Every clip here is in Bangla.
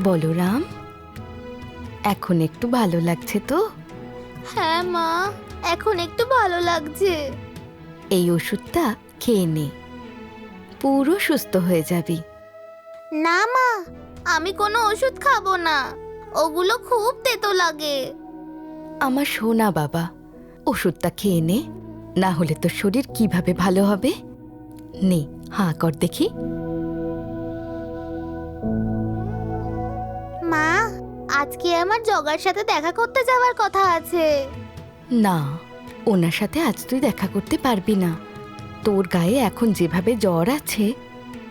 বলরাম, এখন একটু ভালো লাগছে তো? হ্যাঁ মা, এখন একটু ভালো লাগছে। এই ওষুধটা খেয়ে নে, পুরো সুস্থ হয়ে যাবি। না মা, আমি কোনো ওষুধ খাবো না, ওগুলো খুব তেতো লাগে। আমার সোনা বাবা, ওষুধটা খেয়ে নে, না হলে তোর শরীর কিভাবে ভালো হবে। নে, হাঁ কর দেখি। মা, আজকে আমার জগার সাথে দেখা করতে যাওয়ার কথা আছে। না, ওনার সাথে আজ তুই দেখা করতে পারবি না। তোর গায়ে এখন যেভাবে জ্বর আছে,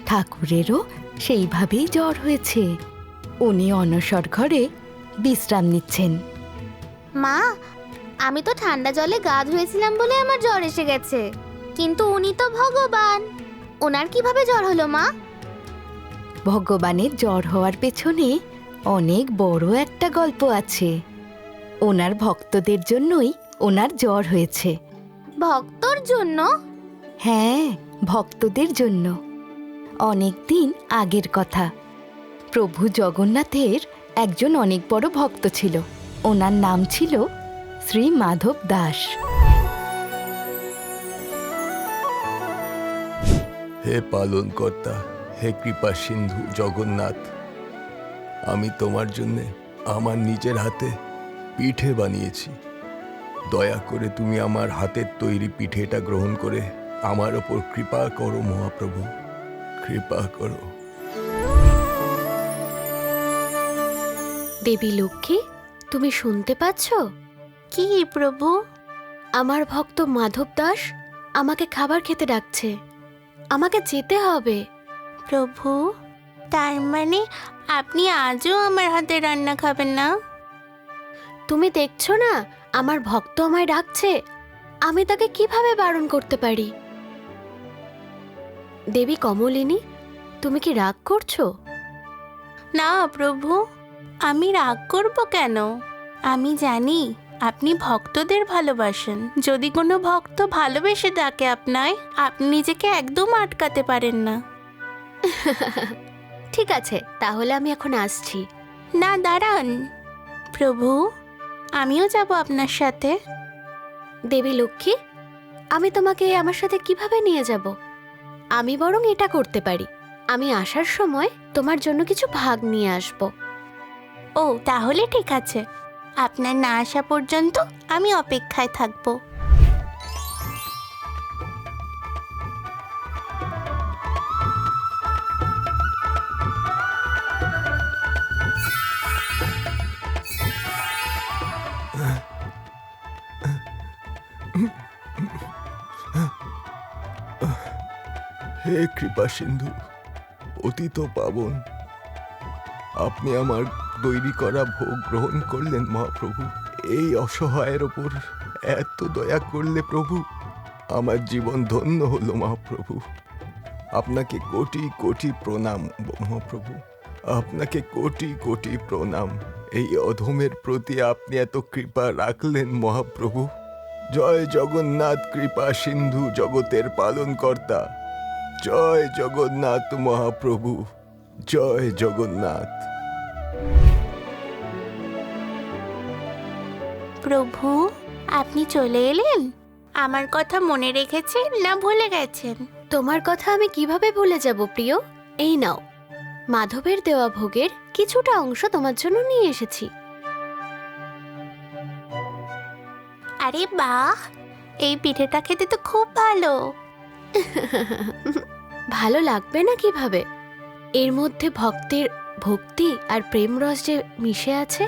ঠাকুরেরও সেইভাবেই জ্বর হয়েছে। উনি অনসর ঘরে বিশ্রাম নিচ্ছেন। মা, আমি তো ঠান্ডা জলে গা ধুয়েছিলাম বলে আমার জ্বর এসে গেছে, কিন্তু উনি তো ভগবান, ওনার কিভাবে জ্বর হলো মা? ভগবানের জ্বর হওয়ার পেছনে অনেক বড় একটা গল্প আছে। ওনার ভক্তদের জন্যই ওনার জ্বর হয়েছে। ভক্তর জন্য? হ্যাঁ, ভক্তদের জন্য। অনেক দিন আগের কথা। প্রভু জগন্নাথের একজন অনেক বড় ভক্ত ছিল। ওনার নাম ছিল শ্রী মাধব দাস। হে পালনকর্তা, হে কৃপা সিন্ধু জগন্নাথ, আমি তোমার জন্যে আমার নিজের হাতে পিঠে বানিয়েছি। দয়া করে তুমি আমার হাতের তৈরি পিঠেটা গ্রহণ করে আমার ওপর কৃপা করো মহাপ্রভু, কৃপা করো। দেবী লক্ষ্মী, তুমি শুনতে পাচ্ছ? কি প্রভু? আমার ভক্ত মাধব দাস আমাকে খাবার খেতে ডাকছে। আমাকে যেতে হবে। প্রভু, তার মানে আপনি আজও আমার হাতে রান্না খাবেন না? তুমি দেখছো না আমার ভক্ত আমায় ডাকছে, আমি তাকে কিভাবে বারণ করতে পারি? দেবী কমলিনী, তুমি কি রাগ করছো? না প্রভু, আমি রাগ করব কেন? আমি জানি আপনি ভক্তদের ভালোবাসেন। যদি কোনো ভক্ত ভালোবেসে ডাকে আপনায়, আপনি নিজেকে একদম আটকাতে পারেন না। ঠিক আছে, তাহলে আমি এখন আসছি। না, দাঁড়ান প্রভু, আমিও যাব আপনার সাথে। দেবী লক্ষ্মী, আমি তোমাকে আমার সাথে কিভাবে নিয়ে যাব? আমি বরং এটা করতে পারি, আমি আসার সময় তোমার জন্য কিছু ভাগ নিয়ে আসব। ও, তাহলে ঠিক আছে, আপনার না আসা পর্যন্ত আমি অপেক্ষায় থাকবো। হে কৃপা সিন্ধু, অতীত পাবন, আপনি আমার তৈরি করা ভোগ গ্রহণ করলেন মহাপ্রভু। এই অসহায়ের ওপর এত দয়া করলে প্রভু, আমার জীবন ধন্য হলো মহাপ্রভু। আপনাকে কোটি কোটি প্রণাম মহাপ্রভু, আপনাকে কোটি কোটি প্রণাম। এই অধমের প্রতি আপনি এত কৃপা রাখলেন মহাপ্রভু। জয় জগন্নাথ কৃপা সিন্ধু জগতের পালনকর্তা। জয় জগন্নাথ মহাপ্রভু, জয় জগন্নাথ। প্রভু, আপনি চলে এলেন? আমার কথা মনে রেখেছেন না ভুলে গেছেন? তোমার কথা আমি কিভাবে ভুলে যাব প্রিয়? এই নাও, মাধবের দেওয়া ভোগের কিছুটা অংশ তোমার জন্য নিয়ে এসেছি। আরে বাহ, এই পিঠেটা খেতে তো খুব ভালো। ভালো লাগবে না কিভাবে? এর মধ্যে ভক্তের ভক্তি আর প্রেম রস যে মিশে আছে।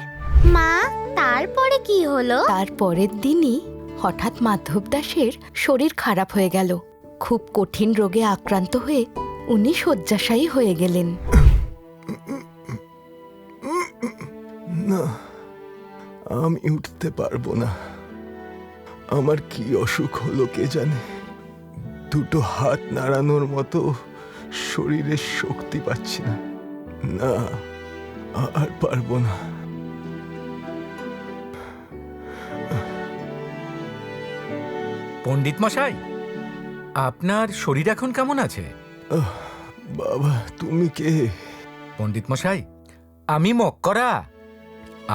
মা, তারপরে কি হলো? তার পরের দিনই হঠাৎ মাধব দাসের শরীর খারাপ হয়ে গেল। খুব কঠিন রোগে আক্রান্ত হয়ে উনি শয্যাশায়ী হয়ে গেলেন। না, আমি উঠতে পারবো না। আমার কি অসুখ হলো কে জানে। দুটো হাত নাড়ানোর মতো শরীরে শক্তি পাচ্ছি না। না, আর পারবো না। পণ্ডিত মশাই, আপনার শরীর এখন কেমন আছে? বাবা, তুমি কে? পণ্ডিত মশাই, আমি মক্করা।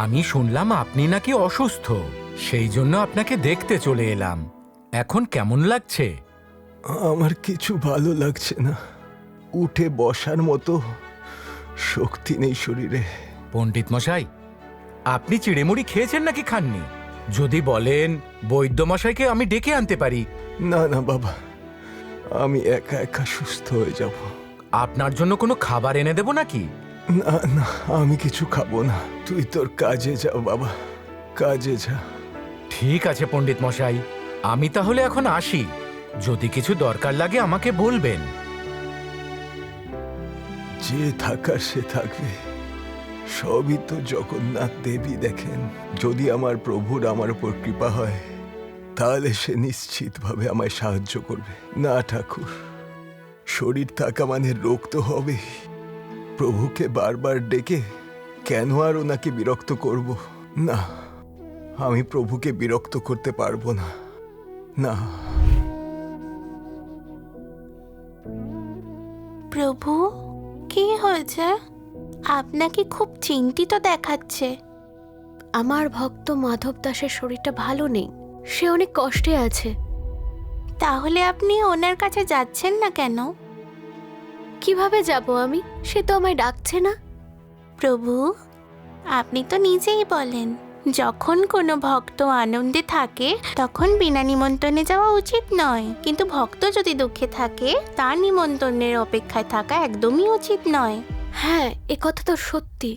আমি শুনলাম আপনি নাকি অসুস্থ, সেই জন্য আপনাকে দেখতে চলে এলাম। এখন কেমন লাগছে? আমার কিছু ভালো লাগছে না, উঠে বসার মতো শক্তি নেই শরীরে। পণ্ডিত মশাই, আপনি চিড়েমুড়ি খেয়েছেন নাকি খাননি? যদি বলেন বৈদ্য মশাইকে আমি ডেকে আনতে পারি। না না বাবা, আমি একা একা সুস্থ হয়ে যাব। আপনার জন্য কোনো খাবার এনে দেব নাকি? না না, আমি কিছু খাবো না। তুই তোর কাজে যা বাবা, কাজে যা। ঠিক আছে পণ্ডিত মশাই, আমি তাহলে এখন আসি। যদি কিছু দরকার লাগে আমাকে বলবেন। যে থাকার সে থাকবে, সবই তো জগন্নাথ দেবী দেখেন। যদি আমার প্রভুর আমার উপর কৃপা হয়, তাহলে সে নিশ্চিতভাবে আমায় সাহায্য করবে। না ঠাকুর, শরীর থাকা মানে রোগ তো হবেই। প্রভুকে বারবার ডেকে কেন আর ওনাকে বিরক্ত করব? না, আমি প্রভুকে বিরক্ত করতে পারবো না। না। প্রভু, কি হয়েছে? আপনাকে খুব চিন্তিত দেখাচ্ছে। আমার ভক্ত মাধব দাসের শরীরটা ভালো নেই, সে অনেক কষ্টে আছে। তাহলে আপনি ওনার কাছে যাচ্ছেন না কেন? কিভাবে যাব আমি? সে তো আমায় ডাকছে না। প্রভু, আপনি তো নিজেই বলেন, যখন কোনো ভক্ত আনন্দে থাকে তখন বিনা নিমন্ত্রণে যাওয়া উচিত নয়, কিন্তু ভক্ত যদি দুঃখে থাকে তার নিমন্ত্রণের অপেক্ষায় থাকা একদমই উচিত নয়। হ্যাঁ, এ কথা তো সত্যি,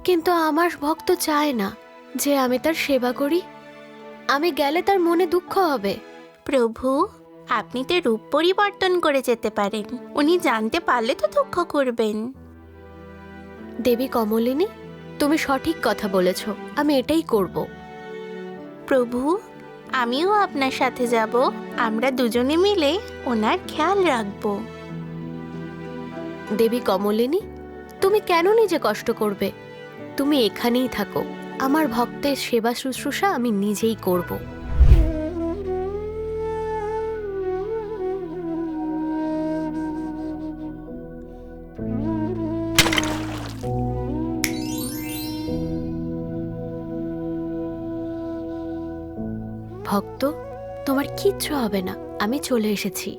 কিন্তু আমার ভক্ত চায় না যে আমি তার সেবা করি। আমি গেলে তার মনে দুঃখ হবে। প্রভু, আপনি তো রূপ পরিবর্তন করে যেতে পারেন, উনি জানতে পারলে তো দুঃখ করবেন। দেবী কমলিনী, তুমি সঠিক কথা বলেছ, আমি এটাই করব। প্রভু, আমিও আপনার সাথে যাব, আমরা দুজনে মিলে ওনার খেয়াল রাখবো। দেবী কমলিনী, তুমি কেন নিজে কষ্ট করবে? তুমি এখানেই থাকো, আমার ভক্তের সেবা শুশ্রূষা আমি নিজেই করব। ভক্ত, তোমার কিচ্ছু হবে না, আমি চলে এসেছি।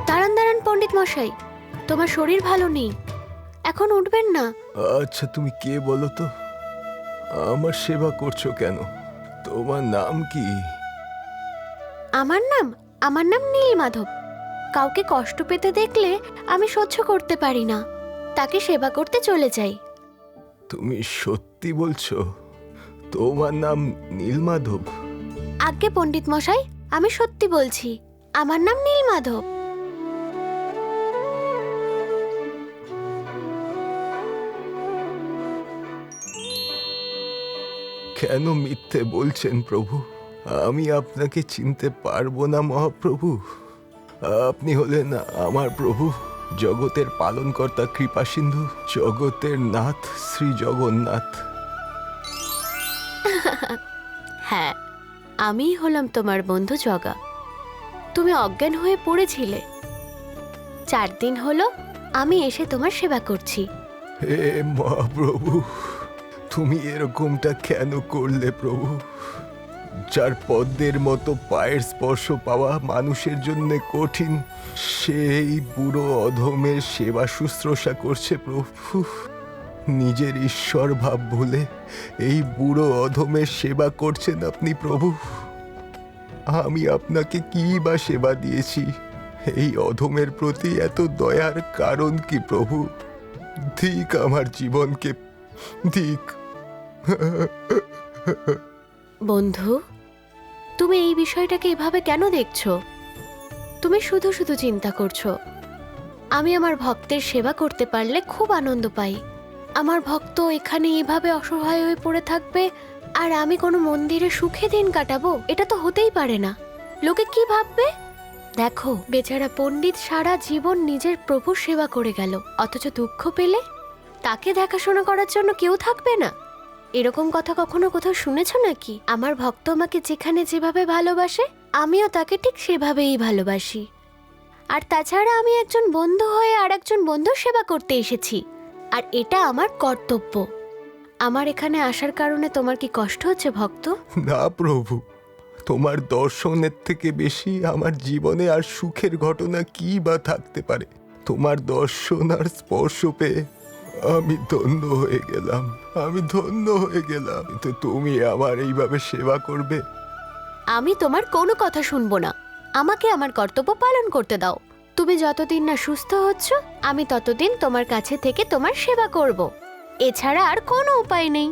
দাঁড়ান দাঁড়ান পণ্ডিত মশাই, তোমার শরীর ভালো নেই, এখন উঠবেন না। আচ্ছা, তুমি কে বলো তো? আমার সেবা করছো কেন? তোমার নাম কি? আমার নাম নীলমাধব। কাউকে কষ্ট পেতে দেখলে আমি সহ্য করতে পারি না, তাকে সেবা করতে চলে যাই। তুমি সত্যি বলছো? তোমার নাম নীলমাধব? আজ্ঞে পণ্ডিত মশাই, আমি সত্যি বলছি, আমার নাম নীলমাধব। কেন মিথ্যে বলছেন প্রভু? আমি আপনাকে চিনতে পারবো না মহাপ্রভু। আপনি হলেন আমার প্রভু, জগতের পালনকর্তা, কৃপা সিন্ধু, জগতের নাথ শ্রী জগন্নাথ। হ্যাঁ, আমিই হলাম তোমার বন্ধু জগা। তুমি অজ্ঞান হয়ে পড়েছিলে, 4 দিন হলো আমি এসে তোমার সেবা করছি। হে মহাপ্রভু, তুমি এরকমটা কেন করলে প্রভু? যার পদ্মের মতো পায়ের স্পর্শ পাওয়া মানুষের জন্য কঠিন, সেই বুড়ো অধমের সেবা শুশ্রূষা করছে প্রভু। নিজের ঈশ্বর ভাব ভুলে এই বুড়ো অধমের সেবা করছেন আপনি প্রভু। আমি আপনাকে কি বা সেবা দিয়েছি? এই অধমের প্রতি এত দয়ার কারণ কি প্রভু? ধিক আমার জীবনকে, ধিক। বন্ধু, তুমি এই বিষয়টাকে এভাবে কেন দেখছো? তুমি শুধু শুধু চিন্তা করছো। আমি আমার ভক্তের সেবা করতে পারলে খুব আনন্দ পাই। আমার ভক্ত এখানে এভাবে অসহায় হয়ে পড়ে থাকবে আর আমি কোনো মন্দিরে সুখে দিন কাটাবো, এটা তো হতেই পারে না। লোকে কি ভাববে? দেখো, বেচারা পণ্ডিত সারা জীবন নিজের প্রভুর সেবা করে গেল, অথচ দুঃখ পেলে তাকে দেখাশোনা করার জন্য কেউ থাকবে না। এরকম কথা কখনো কোথাও শুনেছ নাকি? আমার ভক্ত আমাকে যেখানে যেভাবে ভালোবাসে, আমিও তাকে ঠিক সেভাবেই ভালোবাসি। আর তাছাড়া আমি একজন বন্ধু হয়ে আর একজন বন্ধুর সেবা করতে এসেছি, আর এটা আমার কর্তব্য। আমার এখানে আসার কারণে তোমার কি কষ্ট হচ্ছে ভক্ত? না প্রভু, তোমার দর্শনের থেকে বেশি আমার জীবনে আর সুখের ঘটনা কি বা থাকতে পারে। তোমার দর্শন আর স্পর্শ পেয়ে আমি ধন্য হয়ে গেলাম, আমি ধন্য হয়ে গেলাম। তো তুমি আমার এইভাবে সেবা করবে? আমি তোমার কোনো কথা শুনবো না। আমাকে আমার কর্তব্য পালন করতে দাও। তুমি যতদিন না সুস্থ হচ্ছ, আমি ততদিন তোমার কাছে থেকে তোমার সেবা করব। এছাড়া আর কোনো উপায় নেই।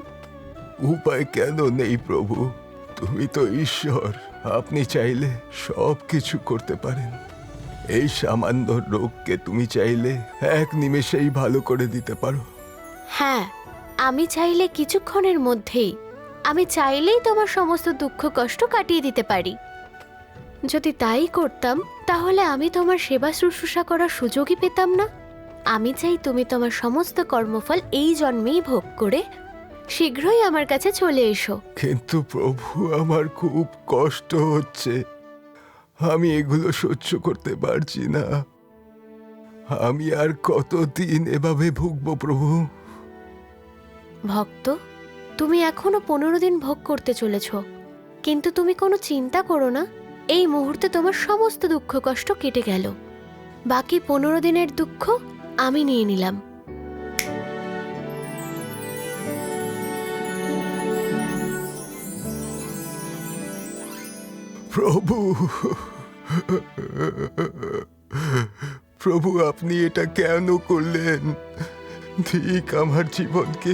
উপায় কেন নেই প্রভু? তুমি তো ঈশ্বর, আপনি চাইলে সব কিছু করতে পারেন। এই সামান্য রোগকে তুমি চাইলে এক নিমেষেই ভালো করে দিতে পারো। হ্যাঁ, আমি চাইলে কিছুক্ষণের মধ্যেই, আমি চাইলেই তোমার সমস্ত দুঃখ কষ্ট কাটিয়ে দিতে পারি। যদি তাই করতাম, তাহলে আমি তোমার সেবা শুশ্রূষা করার সুযোগই পেতাম না। আমি চাই তুমি তোমার সমস্ত কর্মফল এই জন্মেই ভোগ করে শীঘ্রই আমার কাছে চলে এসো। কিন্তু প্রভু, আমার খুব কষ্ট হচ্ছে, আমি এগুলো সহ্য করতে পারছি না। আমি আর কতদিন এভাবে ভুগবো প্রভু? ভক্ত, তুমি এখনো 15 দিন ভোগ করতে চলেছ, কিন্তু তুমি কোনো চিন্তা করো না। এই মুহূর্তে তোমার সমস্ত দুঃখ কষ্ট কেটে গেল। বাকি 15 দিনের দুঃখ আমি নিয়ে নিলাম। প্রভু, প্রভু, আপনি এটা কেন করলেন? ঠিক আমার জীবনকে,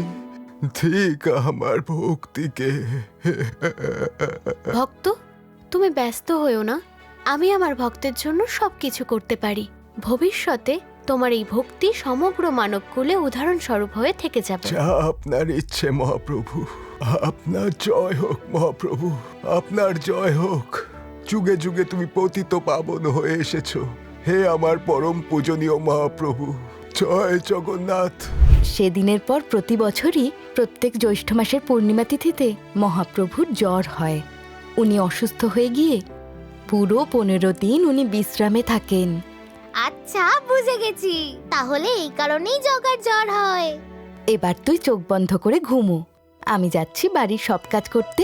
ঠিক আমার ভক্তিকে। ভক্ত, তুমি ব্যস্ত হয়েও না। আমি আমার ভক্তের জন্য সবকিছু করতে পারি। ভবিষ্যতে তোমার এই ভক্তি সমগ্র মানবকুলে উদাহরণস্বরূপ হয়ে থেকে যাবে। যা আপনার ইচ্ছে মহাপ্রভু। আপনার জয় হোক মহাপ্রভু, আপনার জয় হোক। যুগে যুগে তুমি পতিত পাবন হয়ে এসেছো, হে আমার পরম পূজনীয় মহাপ্রভু। জয় জগন্নাথ। সেদিনের পর প্রতি বছরই প্রত্যেক জ্যৈষ্ঠ মাসের পূর্ণিমা তিথিতে মহাপ্রভুর জ্বর হয়। উনি অসুস্থ হয়ে গিয়ে পুরো 15 দিন উনি বিশ্রামে থাকেন। আচ্ছা, বুঝে গেছি। তাহলে এই কারণেই জগার জ্বর হয়। এবার তুই চোখ বন্ধ করে ঘুমো, আমি যাচ্ছি বাড়ির সব কাজ করতে।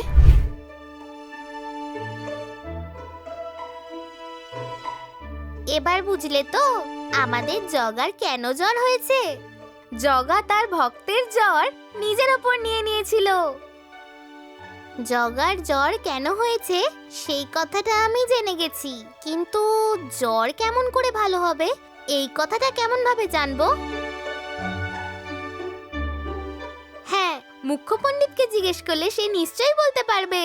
এবার বুঝলে তো আমাদের জগার কেন জ্বর হয়েছে? জগা তার ভক্তের জ্বর নিজের ওপর নিয়ে নিয়েছিল। জগার জ্বর কেন হয়েছে সেই কথাটা আমি জেনে গেছি, কিন্তু জ্বর কেমন করে ভালো হবে এই কথাটা কেমন ভাবে জানবো? হ্যাঁ, মুখ্য পণ্ডিতকে জিজ্ঞেস করলে সে নিশ্চয়ই বলতে পারবে।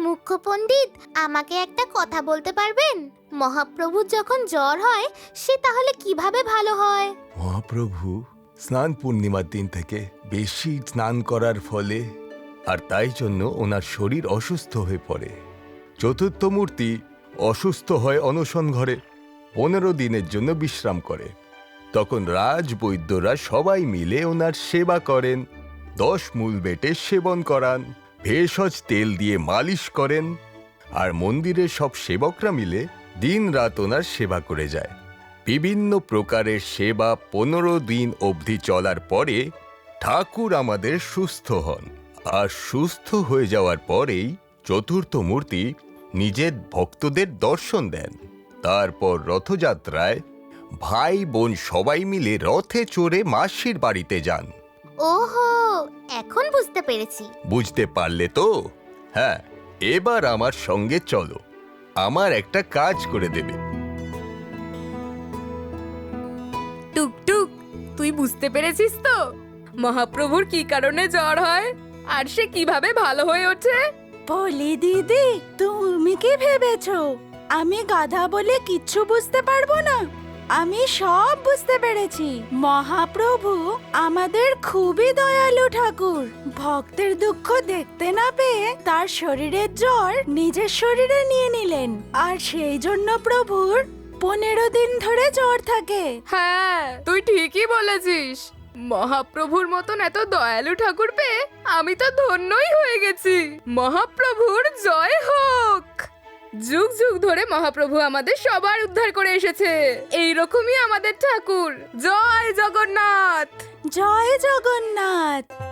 মুখ্য পণ্ডিত, আমাকে একটা কথা বলতে পারবেন? মহাপ্রভুর যখন জ্বর হয় সে তাহলে কিভাবে ভালো হয়? মহাপ্রভু স্নান পূর্ণিমার দিন থেকে বেশি স্নান করার ফলে আর তাই জন্য ওনার শরীর অসুস্থ হয়ে পড়ে। চতুর্থ মূর্তি অসুস্থ হয় অনশন ঘরে, 15 দিনের জন্য বিশ্রাম করে। তখন রাজবৈদ্যরা সবাই মিলে ওনার সেবা করেন, 10 মূল বেটে সেবন করান, ভেষজ তেল দিয়ে মালিশ করেন, আর মন্দিরের সব সেবকরা মিলে দিন রাত ওনার সেবা করে যায়। বিভিন্ন প্রকারের সেবা 15 দিন অবধি চলার পরে ঠাকুর আমাদের সুস্থ হন। আর সুস্থ হয়ে যাওয়ার পরেই চতুর্থ মূর্তি নিজের ভক্তদের দর্শন দেন। তারপর রথযাত্রায় ভাই বোন সবাই মিলে রথে চড়ে মাসির বাড়িতে যান। ওহো, এখন বুঝতে পেরেছি। বুঝতে পারলে তো? হ্যাঁ, এবার আমার সঙ্গে চলো, আমার একটা কাজ করে দেবে। টুকটুক, তুই বুঝতে পেরেছিস তো মহাপ্রভুর কি কারণে জ্বর হয় আর সে কিভাবে ভালো হয়ে ওঠে? বলি দিদি, তুমি কি ভেবেছো আমি গাধা বলে কিচ্ছু বুঝতে পারবো না? আমি সব বুঝতে পেরেছি। মহাপ্রভু আমাদের খুবই দয়ালু ঠাকুর। ভক্তের দুঃখ দেখতে না পেয়ে তার শরীরের জ্বর নিজের শরীরে নিয়ে নিলেন, আর সেই জন্য প্রভুর 15 দিন ধরে জ্বর থাকে। হ্যাঁ, তুই ঠিকই বলেছিস। মহাপ্রভুর মতন এত দয়ালু ঠাকুর পেয়ে আমি তো ধন্যই হয়ে গেছি। মহাপ্রভুর জয় হোক। যুগ যুগ ধরে মহাপ্রভু আমাদের সবার উদ্ধার করে এসেছে। এই রকমই আমাদের ঠাকুর। জয় জগন্নাথ। জয় জগন্নাথ।